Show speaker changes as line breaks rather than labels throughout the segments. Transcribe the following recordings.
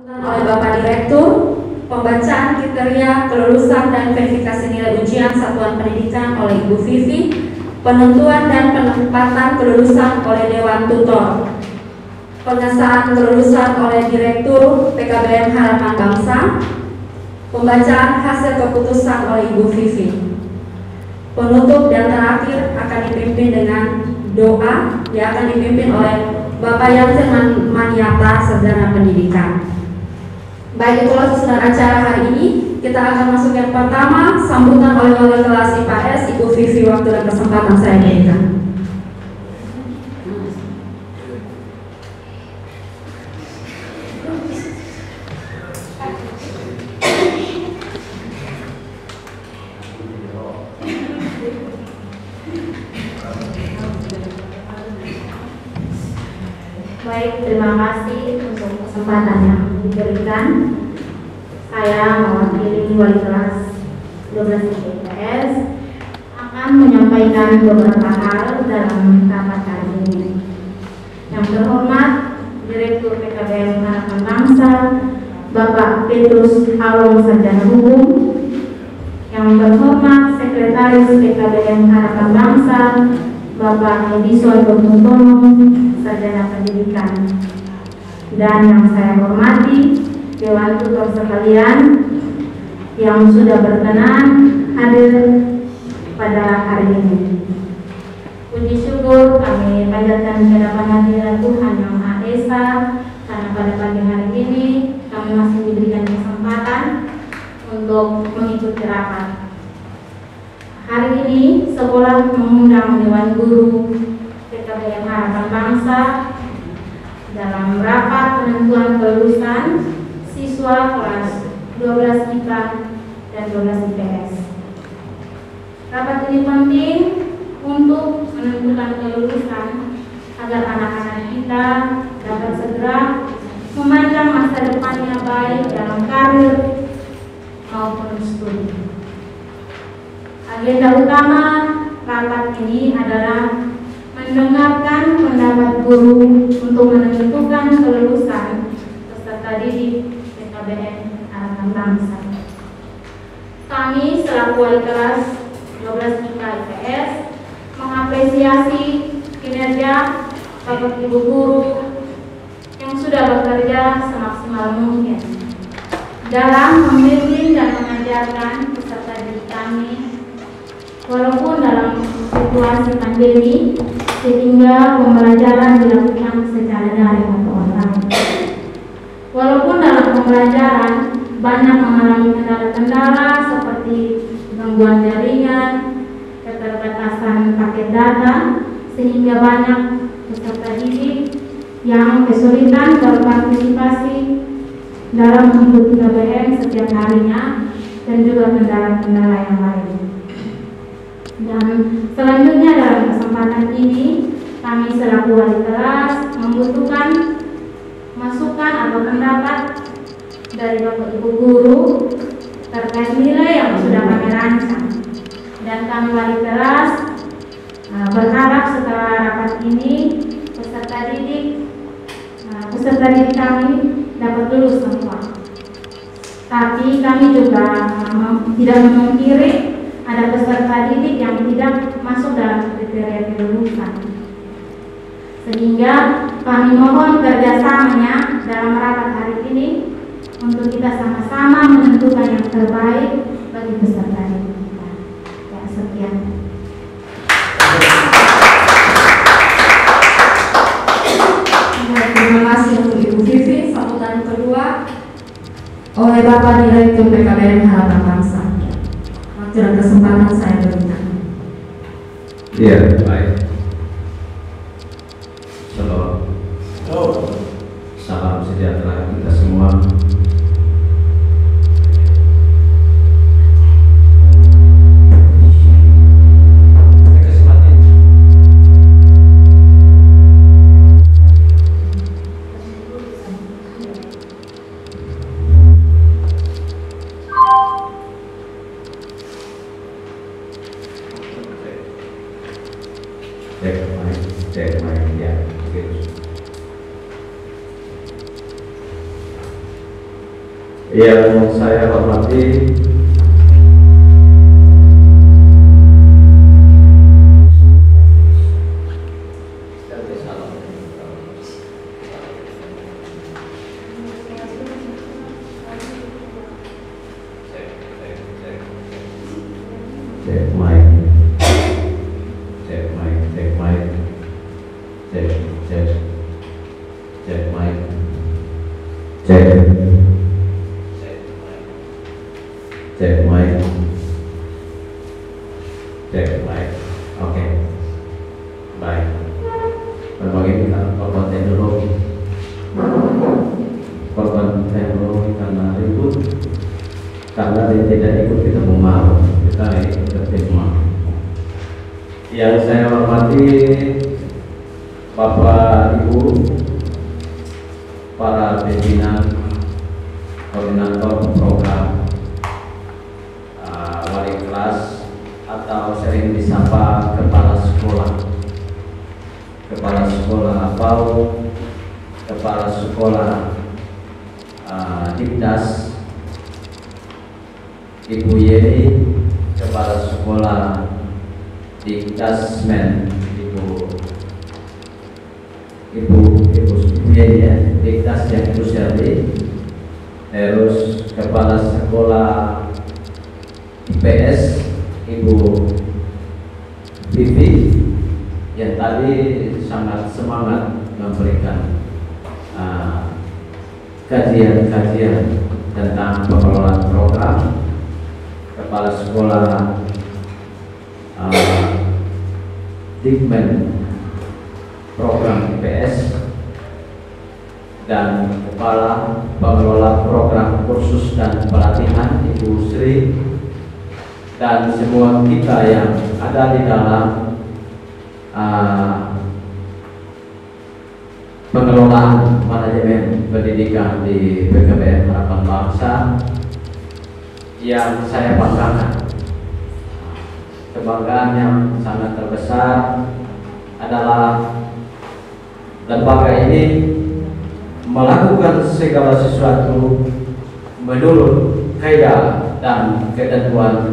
Oleh Bapak Direktur, pembacaan kriteria kelulusan dan verifikasi nilai ujian satuan pendidikan oleh Ibu Vivi, penentuan dan penempatan kelulusan oleh Dewan Tutor, pengesahan kelulusan oleh Direktur PKBM Harapan Bangsa, pembacaan hasil keputusan oleh Ibu Vivi. Penutup dan terakhir akan dipimpin dengan doa yang akan dipimpin oleh Bapak Yansen Maniata, Sarjana Pendidikan. Baik, itulah susunan acara hari ini. Kita akan masuk yang pertama, sambutan oleh wali kelas IPS Ibu Vivi. Waktu dan kesempatan saya berikan.
Baik, terima kasih untuk kesempatan yang diberikan. Saya mewakili wali kelas 12 IPS akan menyampaikan beberapa hal dalam rapat hari ini. Yang terhormat Direktur PKBM Harapan Bangsa, Bapak Petrus Halong, Sarjana Hukum. Yang terhormat Sekretaris PKBM Harapan Bangsa, Bapak Edison Botuntono, Sarjana Pendidikan. Dan yang saya hormati Dewan Tutor sekalian yang sudah berkenan hadir pada hari ini. Puji syukur kami panjatkan kehadiran hadirat Tuhan Yang Maha Esa, karena pada pagi hari ini kami masih diberikan kesempatan untuk mengikuti rapat. Hari ini sekolah mengundang Dewan Guru PKBM Harapan Bangsa dalam rapat penentuan kelulusan siswa kelas 12 IPA dan 12 IPS. Rapat ini penting untuk menentukan kelulusan agar anak-anak kita dapat segera memandang masa depannya baik dalam karir maupun studi. Agenda utama rapat ini adalah mendengarkan pendapat guru untuk menentukan kelulusan peserta didik PKBM Harapan Bangsa. Kami selaku wali kelas 12 IPA IPS mengapresiasi kinerja Bapak Ibu guru yang sudah bekerja semaksimal mungkin dalam membimbing dan mengajarkan peserta didik kami, walaupun dalam situasi pandemi sehingga pembelajaran dilakukan secara daring atau online. Walaupun dalam pembelajaran banyak mengalami kendala-kendala seperti gangguan jaringan, keterbatasan paket data, sehingga banyak peserta didik yang kesulitan berpartisipasi dalam mengikuti PKBM setiap harinya, dan juga kendala-kendala yang lain. Dan selanjutnya dalam kesempatan ini kami selaku wali kelas membutuhkan masukan atau pendapat dari Bapak Ibu guru terkait nilai yang sudah kami rancang. Dan kami wali kelas berharap setelah rapat ini peserta didik kami dapat lulus semua. Tapi kami juga tidak memungkiri ada peserta didik yang tidak masuk dalam kriteria kelulusan. Sehingga kami mohon kerjasamanya dalam rapat hari ini untuk kita sama-sama menentukan yang terbaik bagi peserta didik kita. Ya, sekian.
Terima kasih untuk Ibu Vivi. Sambutan kedua oleh Bapak Direktur PKBM Harapan Bangsa. Waktu dan kesempatan saya berikan.
Iya, baik. Salam sejahtera kita semua. Cek main ya, gitu. Yang saya hormati cek mic. Oke. Baik. Berbagi kita korban teknologi. Korban teknologi karena ribut, karena dia tidak ikut kita mau, kita ikut terima. Yang saya hormati Bapak Ibu, para pimpinan, koordinator program, wali kelas, atau sering disapa kepala sekolah atau kepala sekolah Dikdas, Ibu Yeni, kepala sekolah Dikdasmen, Ibu Yeni ya, Dikdas yang Ibu Shelly, terus kepala sekolah IPS Ibu Vivi yang tadi sangat semangat memberikan kajian-kajian tentang pengelolaan program, kepala sekolah Dikmen program IPS, dan kepala pengelola program kursus dan pelatihan Ibu Sri, dan semua kita yang ada di dalam pengelolaan manajemen pendidikan di PKBM Harapan Bangsa yang saya banggakan. Kebanggaan yang sangat terbesar adalah lembaga ini melakukan segala sesuatu menurut kaidah dan ketentuan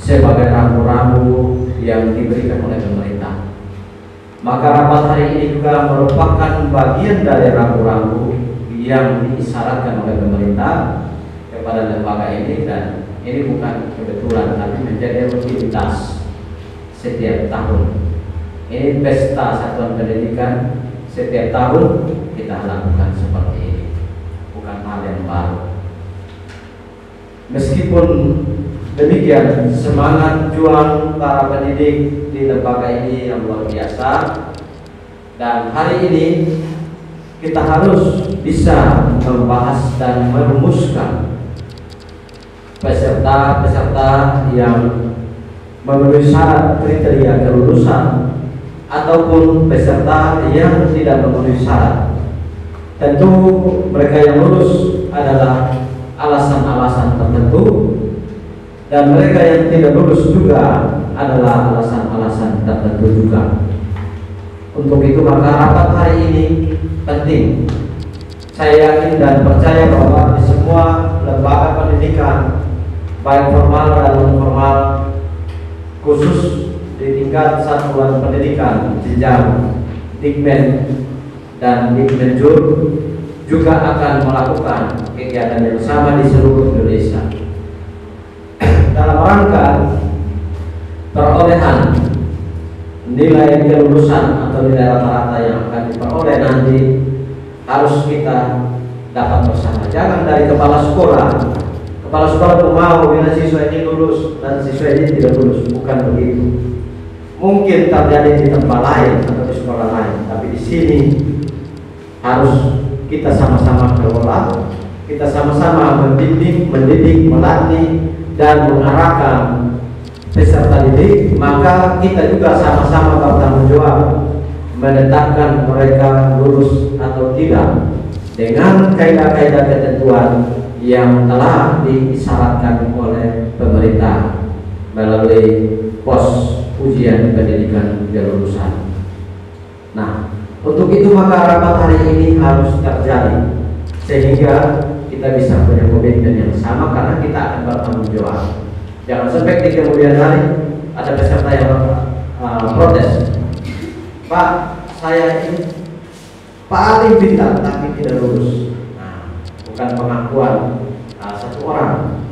sebagai rambu-rambu yang diberikan oleh pemerintah. Maka rapat hari ini juga merupakan bagian dari rambu-rambu yang diisyaratkan oleh pemerintah kepada lembaga ini, dan ini bukan kebetulan tapi menjadi rutinitas setiap tahun. Ini pesta satuan pendidikan, setiap tahun kita lakukan seperti ini, bukan hal yang baru. Meskipun demikian, semangat juang para pendidik di lembaga ini yang luar biasa, dan hari ini kita harus bisa membahas dan merumuskan peserta-peserta yang memenuhi syarat kriteria kelulusan ataupun peserta yang tidak memenuhi syarat. Tentu mereka yang lulus adalah alasan-alasan tertentu, dan mereka yang tidak lulus juga adalah alasan-alasan tertentu juga. Untuk itu maka rapat hari ini penting. Saya yakin dan percaya bahwa di semua lembaga pendidikan, baik formal dan non formal, khusus di tingkat satuan pendidikan jenjang Dikmen dan Dikmenjur, juga akan melakukan kegiatan yang sama di seluruh Indonesia dalam rangka perolehan nilai kelulusan atau nilai rata-rata yang akan diperoleh nanti harus kita dapat bersama. Jangan dari kepala sekolah mau bila siswa ini lulus dan siswa ini tidak lulus, bukan begitu. Mungkin terjadi di tempat lain atau di sekolah lain, tapi di sini harus kita sama-sama kelola, kita sama-sama mendidik, melatih, dan mengarahkan peserta didik. Maka kita juga sama-sama bertanggung jawab menetapkan mereka lulus atau tidak dengan kaidah-kaidah ketentuan yang telah diisyaratkan oleh pemerintah melalui pos ujian pendidikan kelulusan. Nah, untuk itu maka rapat hari ini harus terjadi sehingga kita bisa punya komitmen yang sama karena kita akan bertanggung jawab. Jangan sampai di kemudian hari ada peserta yang protes, Pak, saya ini paling pintar tapi tidak lulus. Nah, bukan pengakuan satu orang,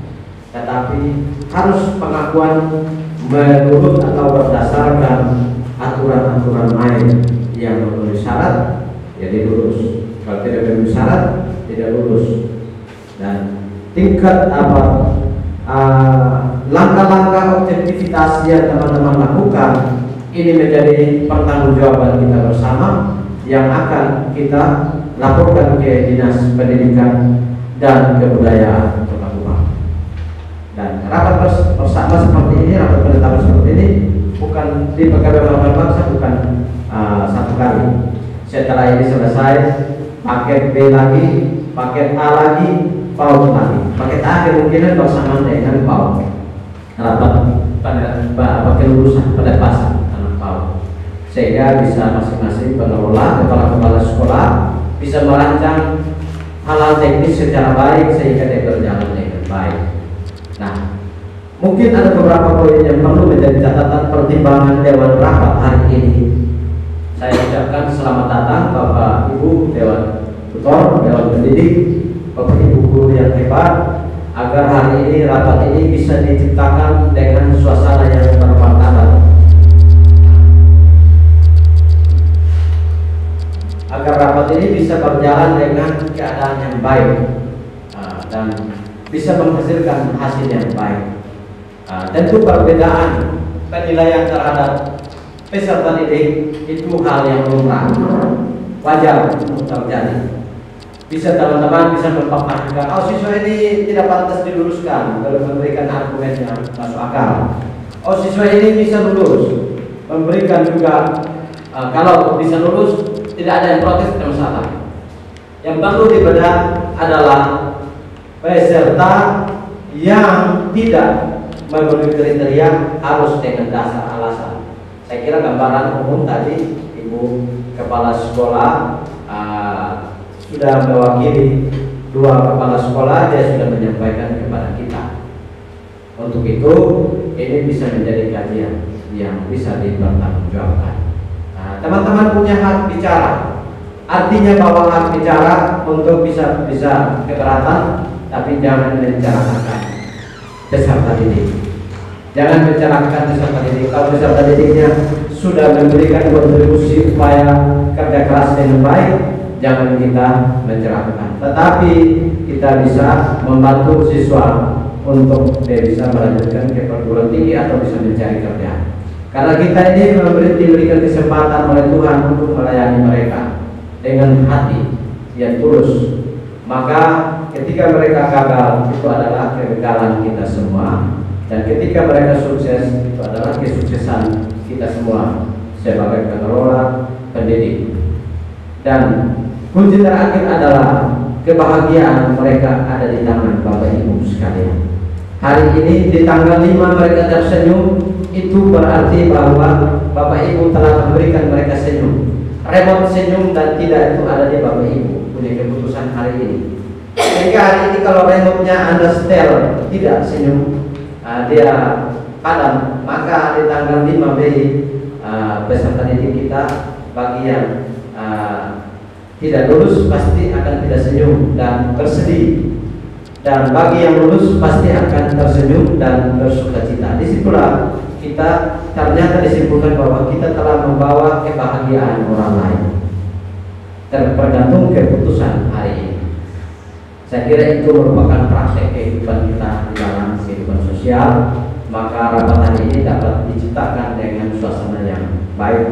tetapi harus pengakuan menurut atau berdasarkan aturan-aturan main yang memenuhi syarat, jadi lulus. Kalau tidak memenuhi syarat, tidak lulus. Dan tingkat langkah-langkah objektivitas yang teman-teman lakukan ini menjadi pertanggungjawaban kita bersama yang akan kita laporkan ke Dinas Pendidikan dan Kebudayaan Kota Kupang. Dan rapat bersama seperti ini, rapat penetapan seperti ini bukan di Pegawai Bangsa, bukan satu kali. Setelah ini selesai, paket B lagi, paket A lagi, PAUD lagi. Paket A kemungkinan bersamaan dengan PAUD. Rapat pada kelulusan pada pasar anak PAUD, sehingga bisa masing-masing pengelola, kepala sekolah bisa merancang hal-hal teknis secara baik sehingga dia berjalan dengan baik. Nah, mungkin ada beberapa poin yang perlu menjadi catatan pertimbangan Dewan Rapat hari ini. Saya ucapkan selamat datang Bapak Ibu Dewan Tutor, Dewan Pendidik, Bapak Ibu guru yang hebat, agar hari ini rapat ini bisa diciptakan dengan suasana yang bermartabat, agar rapat ini bisa berjalan dengan keadaan yang baik dan bisa menghasilkan hasil yang baik. Tentu perbedaan penilaian terhadap peserta didik itu hal yang lumrah, wajar untuk terjadi. Bisa teman-teman bisa mempertanyakan, oh siswa ini tidak pantas diluluskan, lalu memberikan argumen yang masuk akal. Oh siswa ini bisa lulus, memberikan juga kalau bisa lulus tidak ada yang protes, tidak masalah. Yang perlu dibedah adalah peserta yang tidak memenuhi kriteria harus dengan dasar alasan. Saya kira gambaran umum tadi Ibu Kepala Sekolah sudah mewakili dua kepala sekolah, dia sudah menyampaikan kepada kita. Untuk itu ini bisa menjadi kajian yang bisa dipertanggungjawabkan. Teman-teman punya hak bicara, artinya bahwa hak bicara untuk bisa keberatan, tapi jangan mencerahkan peserta didik. Jangan mencerahkan peserta didik. Kalau peserta didiknya sudah memberikan kontribusi upaya kerja keras dengan baik, jangan kita mencerahkan, tetapi kita bisa membantu siswa untuk dia bisa melanjutkan ke perguruan tinggi atau bisa mencari kerja. Karena kita ini diberikan kesempatan oleh Tuhan untuk melayani mereka dengan hati yang tulus. Maka ketika mereka gagal, itu adalah kegagalan kita semua, dan ketika mereka sukses, itu adalah kesuksesan kita semua sebagai pengelola pendidik. Dan kunci terakhir adalah kebahagiaan mereka ada di tangan Bapak Ibu sekalian. Hari ini di tanggal 5 mereka tersenyum, itu berarti bahwa Bapak Ibu telah memberikan mereka senyum. Remote senyum dan tidak itu ada di Bapak Ibu punya keputusan hari ini. Sehingga hari ini kalau remote-nya Anda setel tidak senyum, dia padam, maka di tanggal 5 Mei peserta didik kita bagi yang tidak lulus pasti akan tidak senyum dan bersedih, dan bagi yang lulus pasti akan tersenyum dan bersukacita. Disitulah kita ternyata disimpulkan bahwa kita telah membawa kebahagiaan orang lain, tergantung keputusan hari ini. Saya kira itu merupakan praktek kehidupan kita di dalam kehidupan sosial. Maka rapat hari ini dapat diciptakan dengan suasana yang baik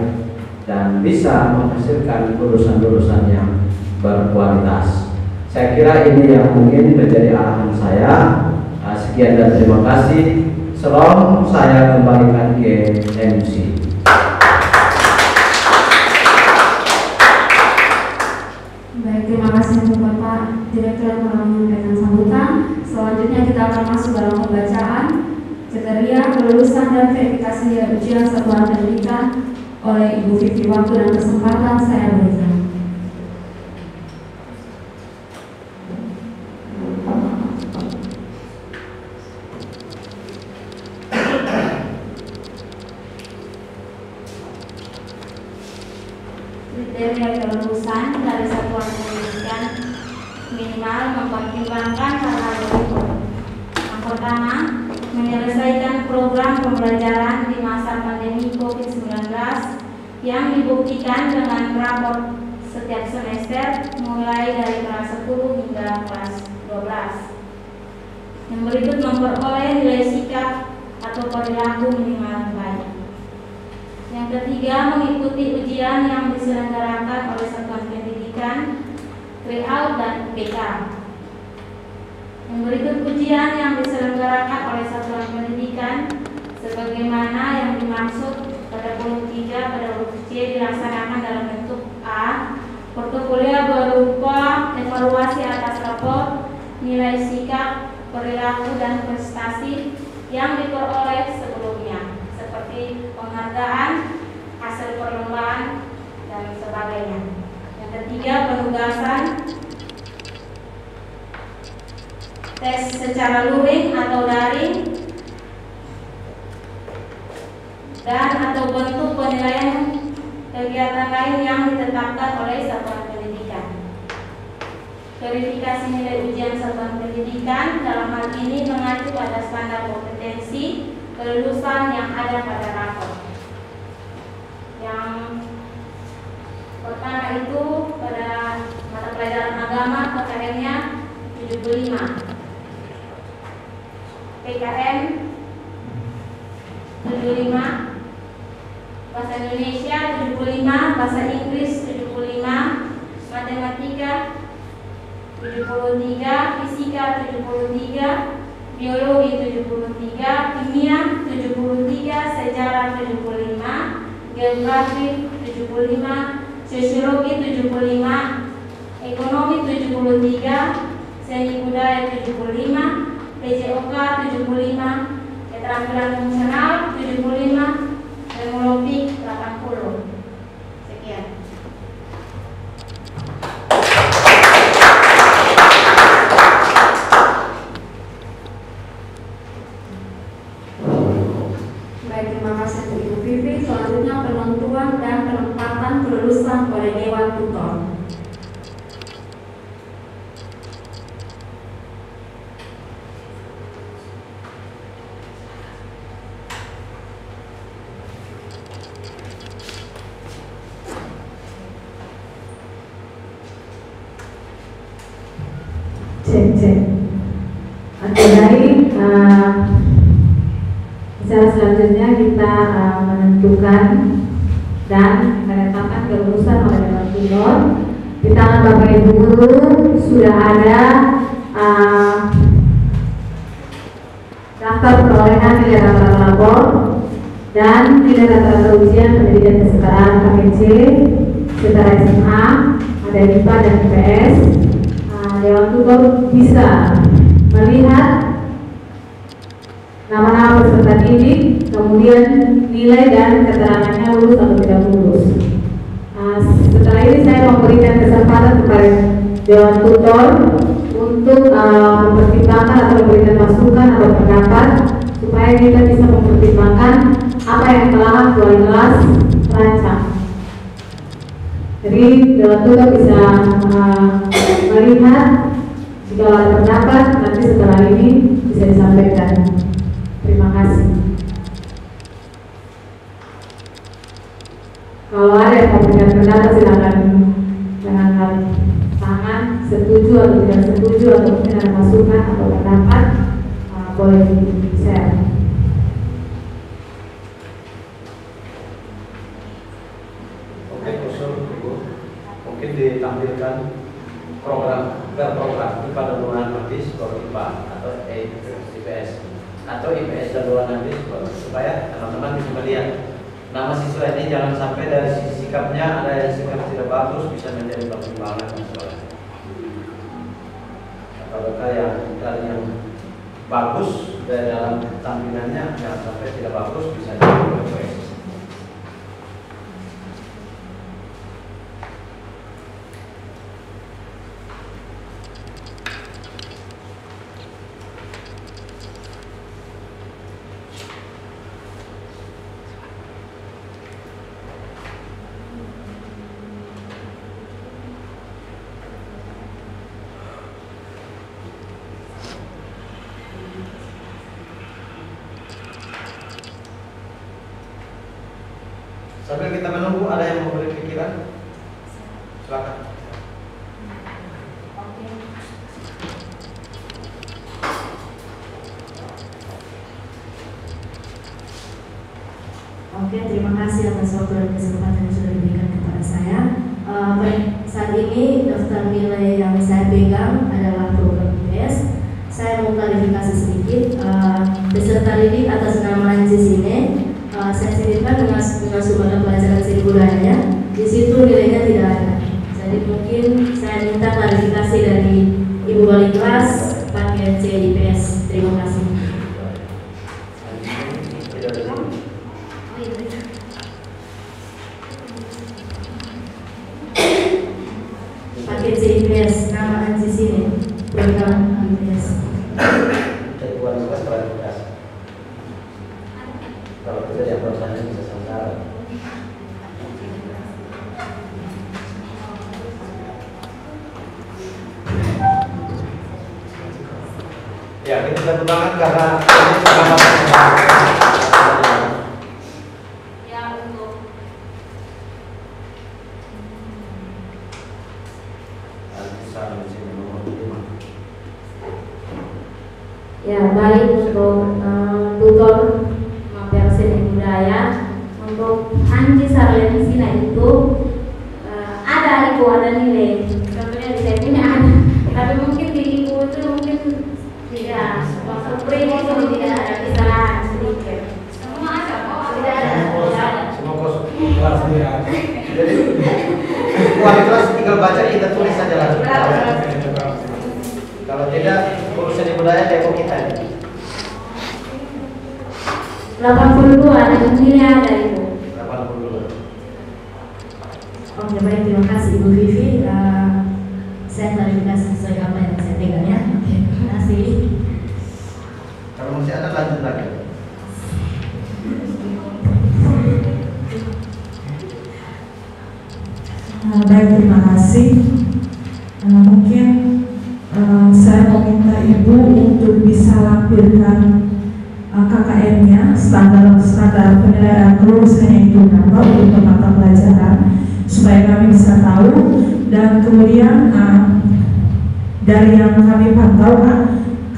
dan bisa menghasilkan lulusan-lulusan yang berkualitas. Saya kira ini yang mungkin menjadi arahan saya. Sekian dan terima kasih. Salam, saya kembalikan ke MC.
Baik, terima kasih untuk Bapak Direktur yang telah menyampaikan sambutan. Selanjutnya kita akan masuk dalam pembacaan kriteria kelulusan dan verifikasi nilai ujian satuan pendidikan oleh Ibu Vivi. Waktu dan kesempatan saya berikan.
nilai kelulusan dari satuan pendidikan minimal mempertimbangkan hal-hal berikut. Yang pertama, menyelesaikan program pembelajaran di masa pandemi COVID-19 yang dibuktikan dengan rapor setiap semester mulai dari kelas 10 hingga kelas 12. Yang berikut memperoleh nilai sikap atau perilaku minimal baik. Yang ketiga, mengikuti ujian yang diselenggarakan oleh satuan pendidikan, tryout dan UPK. Yang berikut ujian yang diselenggarakan oleh satuan pendidikan sebagaimana yang dimaksud pada kolom 3 pada huruf C dilaksanakan dalam bentuk A. Portofolio berupa evaluasi atas rapor, nilai sikap, perilaku dan prestasi yang diperoleh sebelumnya, seperti penghargaan, hasil perlombaan dan sebagainya. Yang ketiga, penugasan tes secara luring atau daring dan atau bentuk penilaian kegiatan lain yang ditetapkan oleh satuan pendidikan. Verifikasi nilai ujian satuan pendidikan dalam hal ini mengacu pada standar kompetensi kelulusan yang ada pada rapor. Yang pertama itu pada mata pelajaran agama PKM-nya 75, PKM 75, Bahasa Indonesia 75, Bahasa Inggris 75, Matematika 73, Fisika 73, Biologi 73, Kimia 73, Sejarah 75, Geografi 75, Sosiologi 75, Ekonomi 73, Seni Budaya 75, PJOK 75, Keterampilan Fungsional 75, Teknologi 80. Sekian.
Baik, terima kasih untuk Ibu Vivi. Selanjutnya penentuan dan penempatan kelulusan oleh Dewan Tutor.
Cek. Oke, baik. Secara selanjutnya kita menentukan dan menetapkan kelulusan oleh Dewan Tutor. Di tangan Bapak Ibu Guru sudah ada daftar perolehan nilai rata-rata lapor dan nilai rata-rata ujian pendidikan kesetaraan KPC setara SMA, ada IPA dan IPS. Dewan Tutor bisa melihat nama-nama peserta didik, kemudian nilai dan keterangannya lulus atau tidak lulus. Setelah ini saya memberikan kesempatan kepada Dewan Tutor untuk mempertimbangkan atau memberikan masukan atau pendapat supaya kita bisa mempertimbangkan apa yang telah Tuan kelas rancang. Jadi Dewan Tutor bisa melihat jika ada pendapat nanti setelah ini bisa disampaikan. Terima kasih. Kalau ada yang memberikan pendapat silakan dengan tangan, setuju atau tidak setuju atau mungkin ada masukan atau pendapat boleh di-share.
Oke, usul Ibu, mungkin ditampilkan program IPA dan luaran habis baru IPA atau IPS atau IPS dan luaran habis supaya teman-teman bisa melihat nama siswa ini jangan sampai dari sisi sikapnya ada yang sikap tidak bagus bisa menjadi pertimbangan misalnya. Apakah yang dari yang bagus dari dalam tampilannya jangan sampai tidak bagus bisa jadi IPS. Sambil kita menunggu, ada yang mau beri pikiran? Silakan.
Oke, terima kasih atas waktu dan kesempatan yang sudah diberikan kepada saya. Saat ini daftar nilai yang saya pegang adalah program IPS. Saya mau klarifikasi sedikit. Peserta didik atas nama Anjis ini saya sisipkan dengan sumber pelajaran seni budaya. Di situ nilainya tidak ada. Jadi mungkin saya minta klarifikasi dari Ibu Wali Kelas paket C IPS. Terima kasih. Paket C IPS nama Anjis ini program IPS.
Jadi Wali Kelas klarifikasi. Kalau tidak yang pertanyaan bisa sementara. Ya, kita tepuk tangan karena ini
Ya, untuk ya, baik untuk tutor materi seni budaya untuk Anji Sarlenisina itu ada nilai. Contohnya di saya punya ada, tapi mungkin di ibu itu mungkin tidak masuk premi itu tidak ada kesalahan sedikit. Semua ada kok, tidak ada.
Semua kosong. Jadi Wali Kelas tinggal baca, kita tulis saja langsung. Kalau tidak, urusan di budaya depo kita.
82 ada nilai ada Ibu.
82.
Oke, baik, terima kasih Ibu Vivi. Saya klarifikasi sesuai apa yang saya pegang ya. Oke, terima kasih.
Kalau masih ada lanjut lagi.
Baik, terima kasih. Mungkin saya mau minta Ibu untuk bisa lampirkan KKN-nya, standar penilaian kelulusannya itu berapa untuk mata pelajaran, supaya kami bisa tahu. Dan kemudian dari yang kami pantau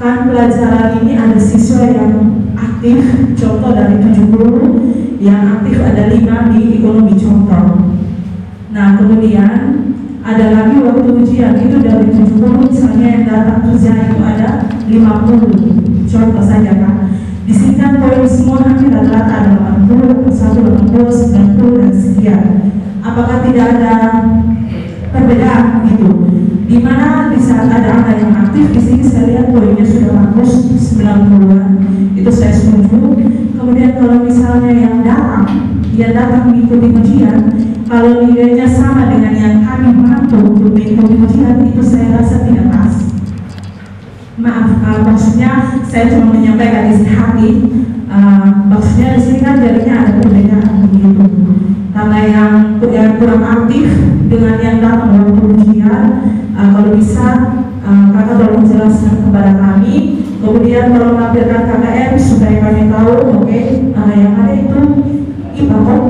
kan pelajaran ini ada siswa yang aktif, contoh dari 70 yang aktif ada 5 di ekonomi contoh. Nah, kemudian ada lagi waktu ujian itu dari 70 misalnya yang datang kerja itu ada 50, contoh saja Kak. Di sini kan poin semua hampir rata-rata ada 80, 80, 90 dan sekian. Apakah tidak ada perbedaan gitu? Di mana di saat ada angka yang aktif, di sini saya lihat poinnya sudah bagus 90-an. Itu saya setuju. Kemudian kalau misalnya yang datang mengikuti ujian, kalau nilainya sama dengan yang kami mampu untuk mengikuti ujian, itu saya rasa tidak pas. Maaf, maksudnya saya cuma menyampaikan isi hati. Maksudnya di sini kan jadinya ada perbedaan begitu. Karena yang kurang aktif dengan yang datang waktu ujian, kalau bisa kakak tolong jelaskan kepada kami. Kemudian tolong lampirkan KKN supaya kami tahu, oke, yang ada itu IPA kok.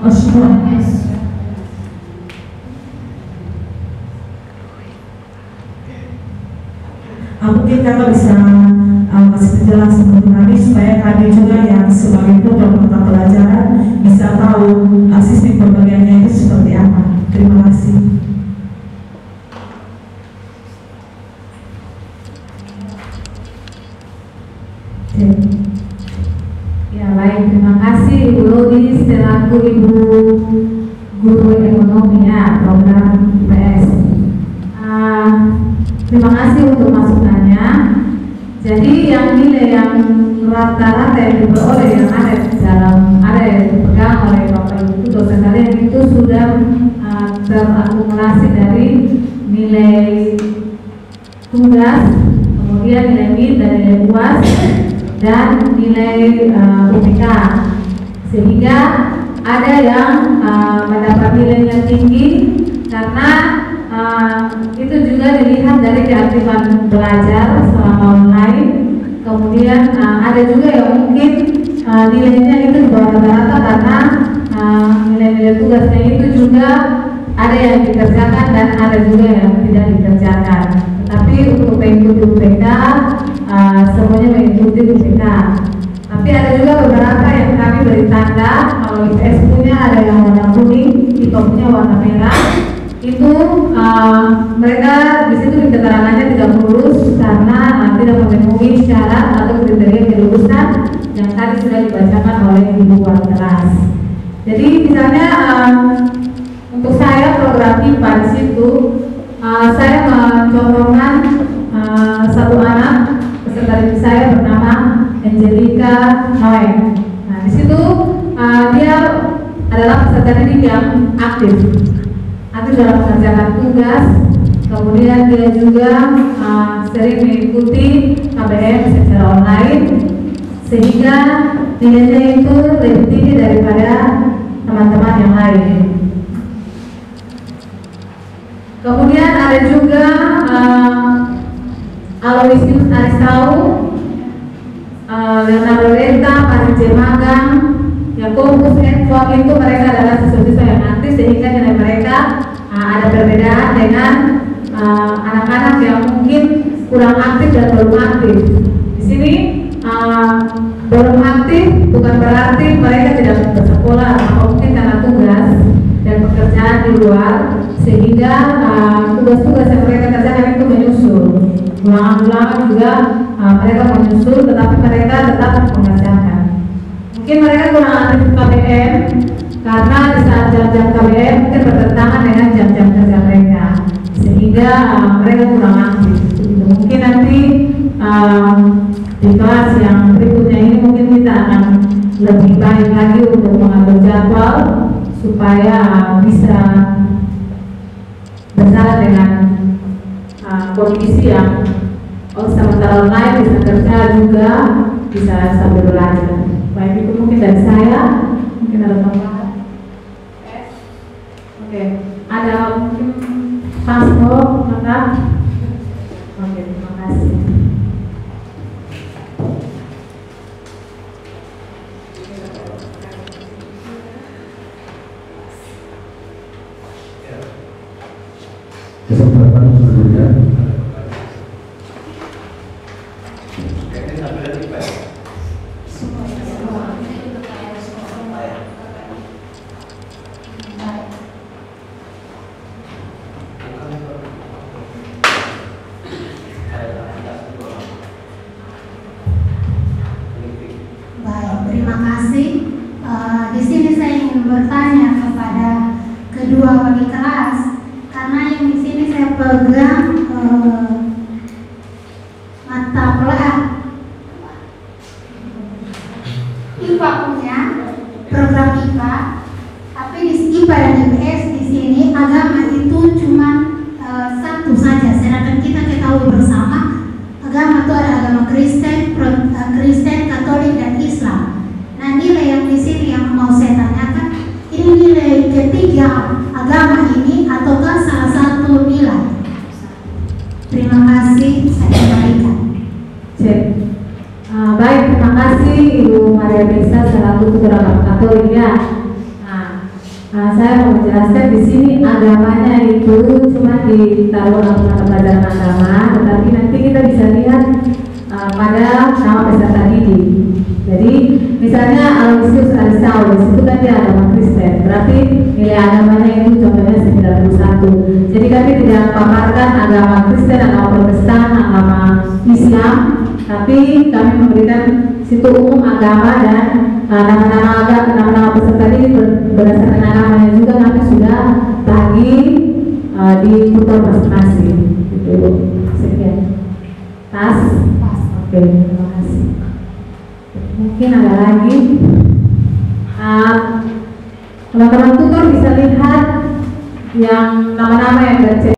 Oh, semua. Mungkin kakak bisa kasih penjelasan untuk kami supaya kami juga yang sebagai tutor mata pelajaran bisa tahu sistem pembagiannya itu seperti apa. Terima kasih.
Ya baik, terima kasih Ibu Lodi selaku Ibu Guru Ekonomi ya program IPS. Terima kasih untuk masukannya. Jadi yang nilai yang rata-rata yang diperoleh yang ada yang dipegang oleh Bapak Ibu dosen kalian itu sudah terakumulasi dari nilai tugas, kemudian nilai MIT dan nilai UAS dan nilai UPK, sehingga ada yang mendapat nilai yang tinggi karena itu juga dilihat dari keaktifan belajar selama online. Kemudian ada juga yang mungkin nilainya itu di bawah rata-rata karena nilai-nilai tugasnya itu juga ada yang dikerjakan dan ada juga yang tidak dikerjakan. Tapi untuk mengikuti UPK semuanya mengikuti UPK. Tapi ada juga beberapa yang kami beri tanda. Kalau IPS punya ada yang warna kuning, IPA punya warna merah. Itu mereka di situ keterangannya tidak lulus karena tidak memenuhi syarat atau kriteria kelulusan yang tadi sudah dibacakan oleh Ibu Wali kelas. Jadi misalnya untuk saya program IPA di situ saya mencontohkan satu anak peserta didik saya bernama Angelica Noeng. Nah di situ dia adalah peserta didik yang aktif dalam mengerjakan tugas, kemudian dia juga sering mengikuti KBM secara online, sehingga nilainya itu lebih tinggi daripada teman-teman yang lain. Kemudian ada juga Aloysius Aristau, Leonardo Renta, Parince Magang, Yakobus Edward, itu mereka adalah siswa-siswa yang aktif sehingga nilai mereka ada perbedaan dengan anak-anak yang mungkin kurang aktif dan belum aktif. Di sini belum aktif bukan berarti mereka tidak bersekolah atau mungkin karena tugas dan pekerjaan di luar sehingga tugas-tugas yang mereka kerjakan itu menyusul. Ulangan-ulangan juga mereka menyusul, tetapi mereka tetap mengerjakan. Mungkin mereka kurang aktif KBM karena di saat jam-jam KBM mungkin bertentangan dengan jam-jam kerja mereka, sehingga mereka kurang aktif. Mungkin nanti di kelas yang berikutnya ini mungkin kita akan lebih baik lagi untuk mengatur jadwal supaya bisa berjalan dengan kondisi yang sementara online bisa kerja juga bisa sambil belajar. Baik, itu mungkin dari saya. Mungkin ada tambahan. Oke, ada mungkin paspor, maka oke, terima kasih.
Kesempatan selanjutnya.
Terima kasih. Di sini saya ingin bertanya kepada kedua wali kelas, karena yang di sini saya pegang mata kuliah IPA punya program IPA, tapi di IPA dan IPS di sini agama itu cuma satu saja, sedangkan kita ketahui bersama agama itu ada agama Kristen, Katolik dan Islam. Nah, nilai yang di sini yang mau saya tanyakan, ini nilai ketiga agama ini ataukah salah satu nilai? Terima kasih, saya kembalikan.
Baik, terima kasih Ibu Maria Desa selaku Ketua Agama Katolik ya. Saya mau menjelaskan di sini agamanya itu cuma ditaruh dalam mata pelajaran agama, tetapi nanti kita bisa lihat pada nama peserta didik. Jadi misalnya Aloysius Aristau itu kan dia agama Kristen, berarti nilai agamanya itu contohnya 91. Jadi kami tidak paparkan agama Kristen, agama Protestan, agama Islam, tapi kami memberikan situ umum agama dan nama-nama peserta didik berdasarkan agamanya juga kami sudah bagi di tutor masing-masing. Gitu. Sekian. Tas. Oke, terima kasih. Mungkin ada lagi. Teman-teman tutor bisa lihat yang nama-nama yang tercek.